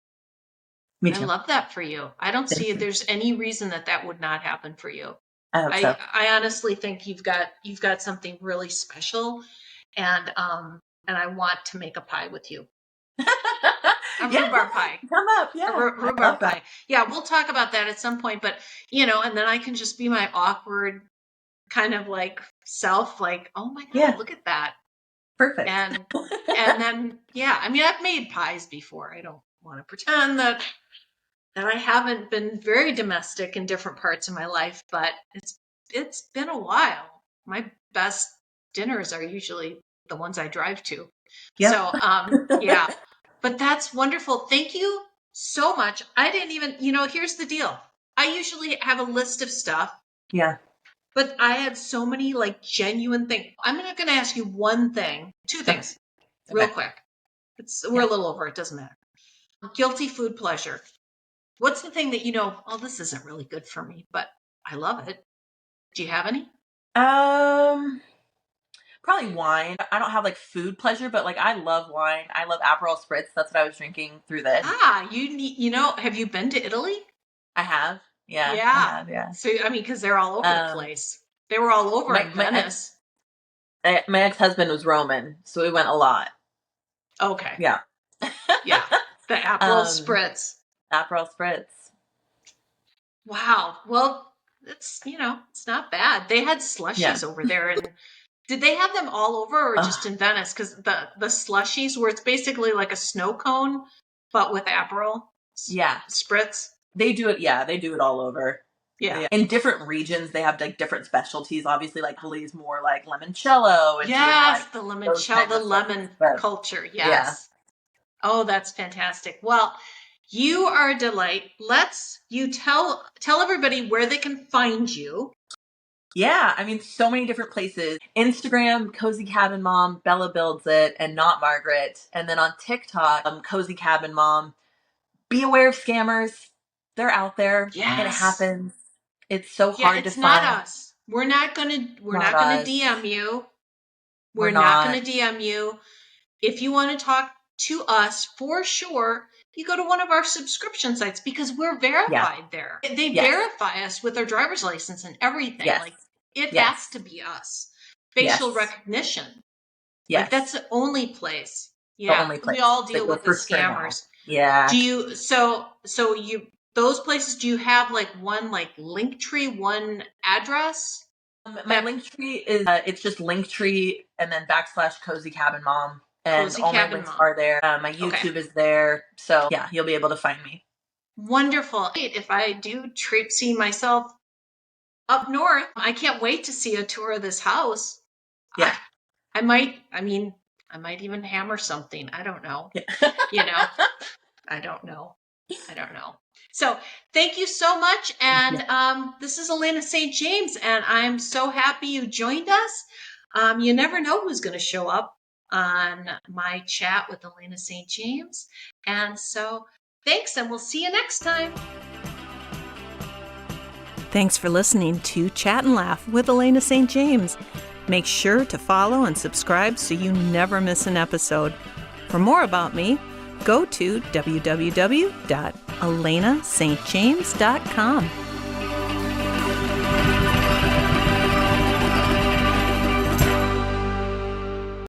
Me I too. love that for you. I don't see Thank if you. there's any reason that that would not happen for you. I hope so. I honestly think you've got something really special, and I want to make a pie with you. A Yeah, rhubarb pie. come up. A Yeah, I love rhubarb that. pie. Yeah, we'll talk about that at some point, but and then I can just be my awkward kind of like self, like, oh my God, Yeah, look at that. perfect. And then yeah, I mean, I've made pies before. I don't want to pretend that I haven't been very domestic in different parts of my life, but it's been a while. My best dinners are usually the ones I drive to. Yep. So yeah. But that's wonderful. Thank you so much. I didn't even, here's the deal. I usually have a list of stuff, Yeah. but I had so many like genuine things. I'm not going to ask you one thing, two Okay. things, real Okay. quick. We're Yeah. a little over, it doesn't matter. Guilty food pleasure. What's the thing that oh, this isn't really good for me, but I love it? Do you have any? Um, Probably wine. I don't have like food pleasure, but like I love wine. I love Aperol Spritz. That's what I was drinking through this. Ah, you need, have you been to Italy? I have. Yeah, I Yeah. have. Yeah. So, I mean, because they're all over the Um, place. They were all over my in my Venice. my ex husband was Roman, so we went a lot. Okay. Yeah. Yeah. The Aperol um, Spritz. Aperol Spritz. Wow. Well, it's not bad. They had Yeah. slushies over there. And did they have them all over or just Oh, in Venice? Because the slushies, where it's basically like a snow cone, but with Aperol yeah. Spritz. They do it. Yeah, they do it all over. Yeah. Yeah. In different regions, they have like different specialties. Obviously, like Italy's more like limoncello and doing Yes, like the those limoncello, kinds the of flavors. lemon But culture. yeah, Yes. Oh, that's fantastic. Well, you are a delight. You tell everybody where they can find you. yeah. I mean, so many different places. Instagram, Cozy Cabin Mom, Bella Builds It, and not Margaret. And then on TikTok, Cozy Cabin Mom. Be aware of scammers. They're out there. It Yes. happens. It's so Yeah, hard to it's not find. us. We're Not not gonna us. DM you. We're We're not not. gonna DM you. If you want to talk to us, for sure, you go to one of our subscription sites, because we're Yeah. verified there. They Yes. verify us with our driver's license and everything. Yes. Like, it has Yes. to be us. Facial Yes. recognition. Like, that's Yes. the only place. The Yeah, only we place. all It's like deal the with the first turnout. scammers. Yeah. Do you so you those places, do you have like one like link tree, one address My that link tree is it's just link tree and then backslash Cozy Cabin Mom. and Cozy all my Cabin links Mom. are there. My YouTube is there. So yeah, you'll be able to find me. Wonderful. If I do see myself up north, I can't wait to see a tour of this house. Yeah. I might even hammer something. I don't know. Yeah. I don't know. So thank you so much. And this is Elaina St. James, and I'm so happy you joined us. You never know who's going to show up on my chat with Elaina St. James. And so thanks, and we'll see you next time. Thanks for listening to Chat and Laugh with Elaina St. James. Make sure to follow and subscribe so you never miss an episode. For more about me, go to www.elainastjames.com.